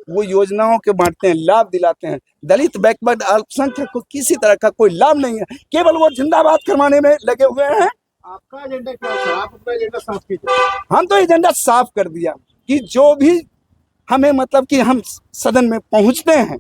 वो योजनाओं के बांटते हैं, लाभ दिलाते हैं। दलित बैकवर्ड अल्पसंख्यक को किसी तरह का कोई लाभ नहीं है, केवल वो जिंदाबाद करवाने में लगे हुए हैं। आपका एजेंडा क्या है? आप अपना एजेंडा साफ कीजिए। हम तो एजेंडा साफ कर दिया कि जो भी हमें मतलब कि हम सदन में पहुंचते हैं,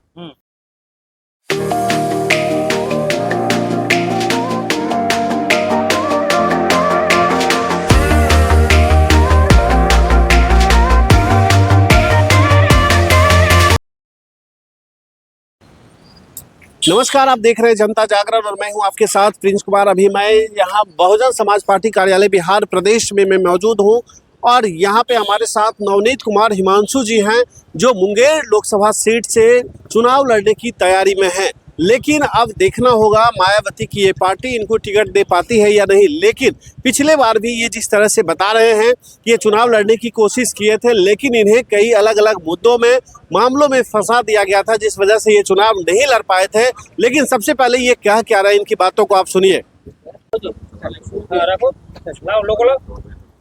नमस्कार, आप देख रहे हैं जनता जागरण और मैं हूं आपके साथ प्रिंस कुमार। अभी मैं यहां बहुजन समाज पार्टी कार्यालय बिहार प्रदेश में मैं मौजूद हूं और यहां पे हमारे साथ नवनीत कुमार हिमांशु जी हैं जो मुंगेर लोकसभा सीट से चुनाव लड़ने की तैयारी में हैं। लेकिन अब देखना होगा मायावती की ये पार्टी इनको टिकट दे पाती है या नहीं। लेकिन पिछले बार भी ये जिस तरह से बता रहे हैं कि ये चुनाव लड़ने की कोशिश किए थे, लेकिन इन्हें कई अलग अलग मुद्दों में मामलों में फंसा दिया गया था, जिस वजह से ये चुनाव नहीं लड़ पाए थे। लेकिन सबसे पहले ये क्या रहा है, इनकी बातों को आप सुनिए।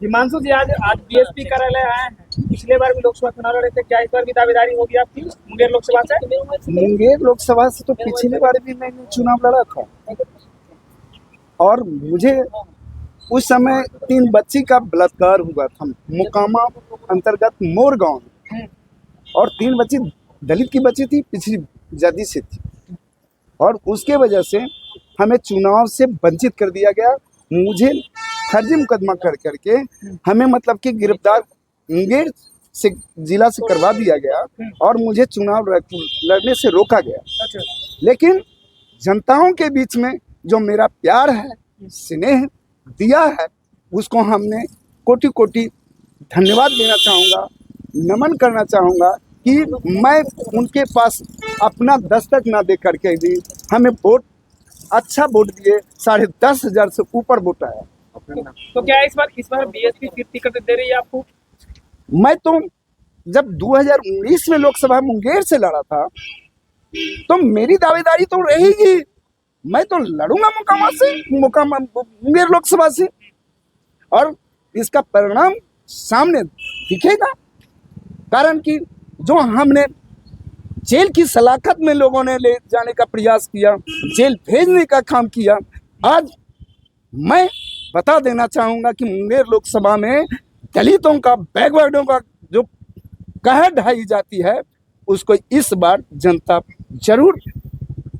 हिमांशु जी आज बीएसपी कार्यालय आए हैं। पिछले बार भी लोकसभा चुनाव लड़े थे, क्या इस बार भी दावेदारी होगी आपकी मुंगेर लोकसभा से? मुंगेर लोकसभा से तो पिछली बार भी मैंने चुनाव लड़ा था और मुझे उस समय 3 बच्ची का बलात्कार हुआ था मुकामा अंतर्गत मोर गांव में, और 3 बच्ची दलित की बच्ची थी, पिछड़ी जाति से थी, और उसके वजह से हमें चुनाव से वंचित कर दिया गया। मुझे फर्जी मुकदमा कर करके हमें मतलब कि गिरफ्तार मुंगेर से जिला से करवा दिया गया और मुझे चुनाव लड़ने से रोका गया। लेकिन जनताओं के बीच में जो मेरा प्यार है, स्नेह दिया है, उसको हमने कोटि कोटि धन्यवाद देना चाहूँगा, नमन करना चाहूँगा कि मैं उनके पास अपना दस्तक ना दे करके भी हमें वोट, अच्छा वोट दिए, 10,500 से ऊपर वोट आया। तो क्या इस बार बीएसपी फिर टिकट दे रही है आपको? मैं तो जब 2019 में लोकसभा मुंगेर से लड़ा था तो मेरी दावेदारी तो रहेगी, मैं तो लड़ूंगा मुंगेर लोकसभा से, और इसका परिणाम सामने दिखेगा। कारण कि जो हमने जेल की सलाखत में लोगों ने ले जाने का प्रयास किया, जेल भेजने का काम किया, आज मैं बता देना चाहूँगा कि मुंगेर लोकसभा में दलितों का, बैकवर्डों का जो कहर ढाई जाती है, उसको इस बार जनता जरूर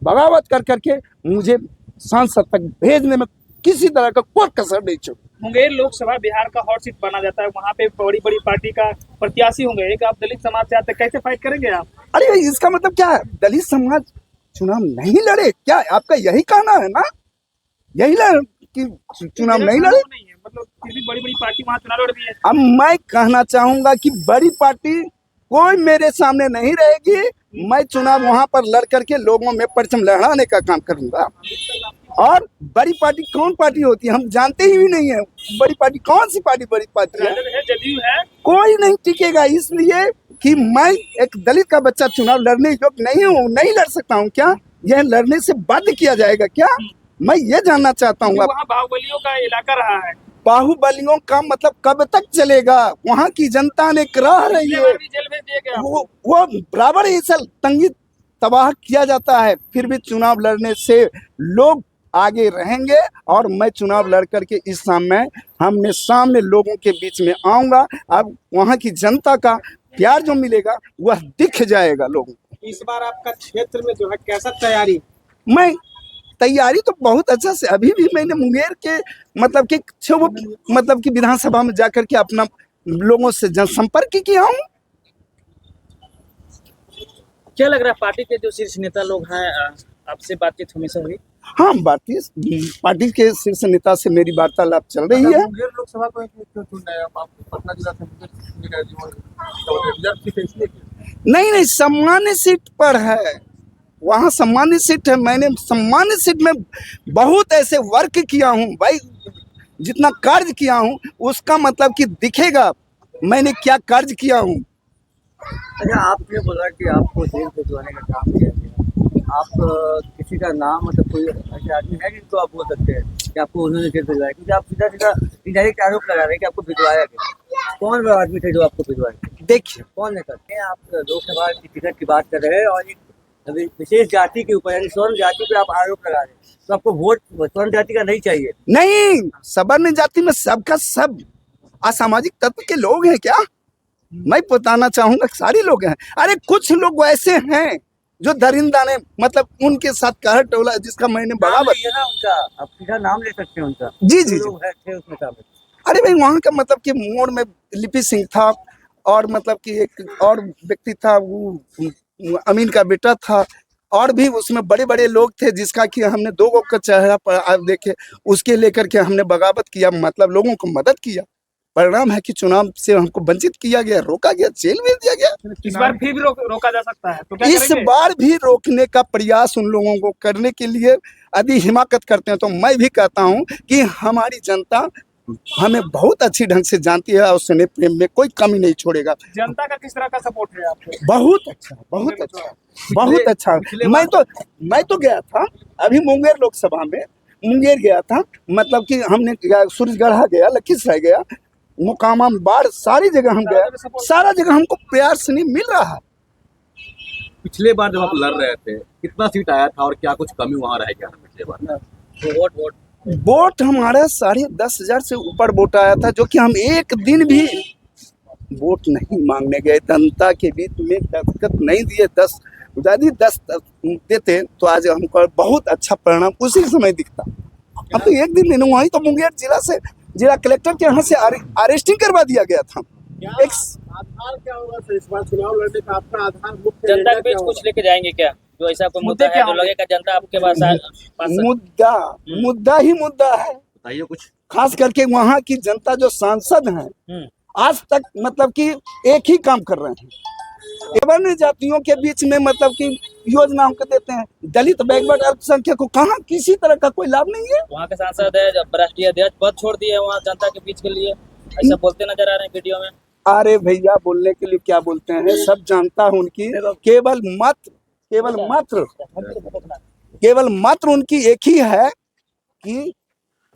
बगावत कर करके मुझे सांसद तक भेजने में किसी तरह का कोई कसर नहीं छोड़ी। मुंगेर लोकसभा बिहार का हॉट सीट माना जाता है, वहाँ पे बड़ी बड़ी पार्टी का प्रत्याशी होंगे, एक आप दलित समाज से आते, कैसे फाइट करेंगे आप? अरे इसका मतलब क्या है, दलित समाज चुनाव नहीं लड़े क्या? आपका यही कहना है ना, यही कि चुनाव नहीं लड़े? मतलब फिर भी बड़ी बड़ी पार्टी वहाँ चुनाव लड़ रही है। अब मैं कहना चाहूंगा कि बड़ी पार्टी कोई मेरे सामने नहीं रहेगी। मैं चुनाव वहां पर लड़ करके लोगों में परचम लहराने का काम करूंगा। और बड़ी पार्टी कौन पार्टी होती है हम जानते ही नहीं है। बड़ी पार्टी कौन सी पार्टी बड़ी पार्टी है? जदयू है। कोई नहीं टिकेगा, इसलिए कि मैं एक दलित का बच्चा चुनाव लड़ने योग्य नहीं हूँ, नहीं लड़ सकता हूँ। क्या यह लड़ने से बाध्य किया जाएगा क्या? मैं ये जानना चाहता हूँ। वहाँ बाहुबलियों का इलाका रहा है। बाहुबलियों का मतलब कब तक चलेगा? वहाँ की जनता ने रह रही है, वो बराबर ही सल तंगी तबाह किया जाता है, फिर भी चुनाव लड़ने से लोग आगे रहेंगे। और मैं चुनाव लड़ करके इस सामने लोगों के बीच में आऊंगा। अब वहाँ की जनता का प्यार जो मिलेगा वह दिख जाएगा लोगों को। इस बार आपका क्षेत्र में जो है कैसा तैयारी? मैं तैयारी तो बहुत अच्छा से, अभी भी मैंने मुंगेर के मतलब कि विधानसभा में जाकर के अपना लोगों से जनसंपर्क किया हूँ। क्या लग रहा है पार्टी के जो शीर्ष नेता लोग हैं, आपसे बातचीत हमेशा हुई? हाँ, पार्टी के शीर्ष नेता से मेरी वार्तालाप चल रही है। मुंगेर लोकसभा को क्यों चुन रहे हैं आप? पटना जिला से नहीं, सामान्य सीट पर है, वहाँ सामान्य सीट है। मैंने सामान्य सीट में बहुत ऐसे वर्क किया हूँ भाई, जितना कार्य किया हूँ उसका मतलब कि दिखेगा मैंने क्या कार्य किया हूँ। अच्छा, आपने बोला कि आपको जेल भिजवाने का काम किया गया, आप किसी का नाम मतलब कोई ऐसे आदमी है जिनको आप बोल सकते हैं कि आपको उन्होंने जेल भिजवाया? क्योंकि आप सीधा इनडायरेक्ट आरोप लगा रहे हैं कि आपको भिजवाया गया। कौन वो आदमी थे जो आपको भिजवाए? देखिए कौन नेता हैं? आप लोकसभा की टिकट की बात कर रहे हैं और एक अभी विशेष जाति के ऊपर यानी स्वर्ण जाति पे आप आरोप लगा रहे हैं, तो आपको वोट स्वर्ण जाति का नहीं चाहिए। नहीं, सवर्ण जाति में सबका सब असामाजिक तत्व के लोग हैं क्या? मैं बताना चाहूंगा सारे लोग हैं। अरे कुछ लोग ऐसे हैं जो दरिंदा ने मतलब उनके साथ कहर टोला जिसका मैंने नाम बगावत। लिया ना उनका, आप सीधा नाम ले सकते हैं उनका। जी जी जो जी। लोग हैं थे उसमें शामिल। अरे भाई वहाँ का मतलब कि मोड़ में लिपि सिंह था और मतलब कि एक और व्यक्ति था वो अमीन का बेटा था और भी उसमें बड़े बड़े लोग थे जिसका कि हमने दो गो का चेहरा पर आप देखे उसके लेकर के हमने बगावत किया मतलब लोगों को मदद किया। परिणाम है कि चुनाव से हमको वंचित किया गया, रोका गया, जेल भेज दिया गया। इस बार फिर भी रोका जा सकता है, तो क्या इस करेंगे? बार भी रोकने का प्रयास उन लोगों को करने के लिए यदि हिमाकत करते हैं तो मैं भी कहता हूं कि हमारी जनता हमें बहुत अच्छी ढंग से जानती है और स्नेह प्रेम में कोई कमी नहीं छोड़ेगा। जनता का किस तरह का सपोर्ट है आपको? बहुत अच्छा, बहुत अच्छा, बहुत अच्छा। मैं तो गया था अभी मुंगेर लोकसभा में, मुंगेर गया था मतलब कि हमने सूरजगढ़ा गया, लखीसराय गया, मुकामा, बाढ़, सारी जगह हम गए, सारा जगह हमको प्यार से नहीं मिल रहा है। पिछले बार जब आप लड़ रहे थे कितना सीट आया था और क्या कुछ कमी वहाँ रह गया था पिछले बार? तो वोट हमारा 10,500 से ऊपर वोट आया था जो कि हम एक दिन भी वोट नहीं मांगने गए। जनता के बीच में दस्तखत नहीं दिए। 10 देते तो आज हमको बहुत अच्छा परिणाम उसी समय दिखता। हम तो एक दिन नहीं, वहीं तो मुंगेर जिला कलेक्टर के यहाँ से अरेस्टिंग करवा दिया गया था। एक आधार क्या होगा सर इस बार चुनाव लड़ने का आपका आधार मुख्य जनता के एजेंडा बीच क्या कुछ लेके जाएंगे क्या? जो ऐसा कोई मुद्दे मुद्दा है क्या जो होंगे? लगेगा जनता आपके पास मुद्दा ही मुद्दा है। बताइए कुछ। खास करके वहाँ की जनता जो सांसद हैं आज तक मतलब कि एक ही काम कर रहे हैं, विभिन्न जातियों के बीच में मतलब कि योजनाओं को देते हैं। दलित बैकवर्ड अल्पसंख्यक को कहाँ किसी तरह का कोई लाभ नहीं है। वहाँ के सांसद है जब राष्ट्रीय अध्यक्ष पद छोड़ दिए वहाँ जनता के बीच के लिए, ऐसा बोलते नजर आ रहे हैं वीडियो में। अरे भैया बोलने के लिए क्या बोलते हैं, सब जानता हूँ उनकी केवल मात्र उनकी एक ही है कि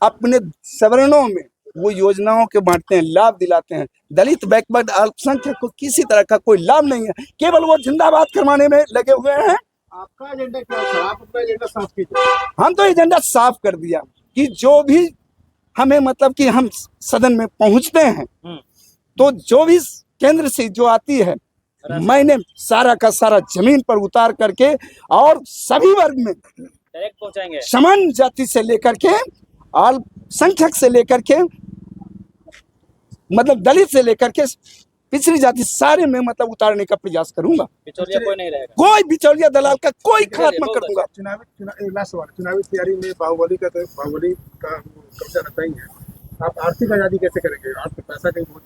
अपने सवर्णों में वो योजनाओं के बांटते हैं, लाभ दिलाते हैं। दलित बैकवर्ड अल्पसंख्यक को किसी तरह का कोई लाभ नहीं है, केवल वो जिंदाबाद करवाने में लगे हुए हैं। आपका एजेंडा क्या है? आप अपना एजेंडा साफ कीजिए। हम तो एजेंडा साफ कर दिया कि जो भी हमें मतलब कि हम सदन में पहुंचते हैं तो जो भी केंद्र से जो आती है मैंने सारा का सारा जमीन पर उतार करके और सभी वर्ग में डायरेक्ट पहुंचाएंगे। समान जाति से लेकर के अल्पसंख्यक से लेकर के मतलब दलित से लेकर के पिछड़ी जाति सारे में मतलब उतारने का प्रयास करूंगा। बिचौलिया कोई नहीं रहेगा। कोई बिचौलिया दलाल का कोई खात्मा कर दूंगा। चुनावी तैयारी में बाहुबली का कब्जा रहता ही है। आप आर्थिक आजादी कैसे करेंगे? आपको पैसा कहीं बहुत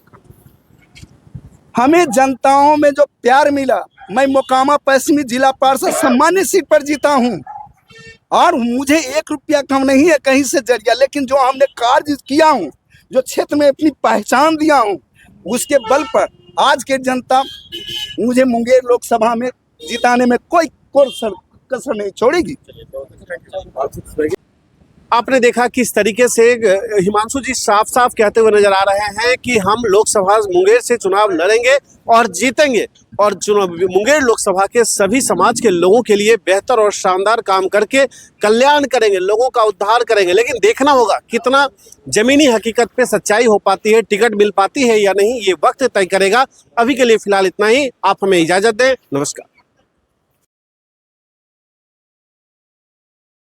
हमें जनताओं में जो प्यार मिला, मैं मोकामा पश्चिमी जिला पार्षद सम्मानित सीट पर जीता हूं और मुझे 1 रुपया कम नहीं है कहीं से जरिया, लेकिन जो हमने कार्य किया हूं, जो क्षेत्र में अपनी पहचान दिया हूं, उसके बल पर आज के जनता मुझे मुंगेर लोकसभा में जिताने में कोई कसर नहीं छोड़ेगी। आपने देखा किस तरीके से हिमांशु जी साफ साफ कहते हुए नजर आ रहे हैं कि हम लोकसभा मुंगेर से चुनाव लड़ेंगे और जीतेंगे और मुंगेर लोकसभा के सभी समाज के लोगों के लिए बेहतर और शानदार काम करके कल्याण करेंगे, लोगों का उद्धार करेंगे। लेकिन देखना होगा कितना जमीनी हकीकत पे सच्चाई हो पाती है, टिकट मिल पाती है या नहीं, ये वक्त तय करेगा। अभी के लिए फिलहाल इतना ही। आप हमें इजाजत दें। नमस्कार।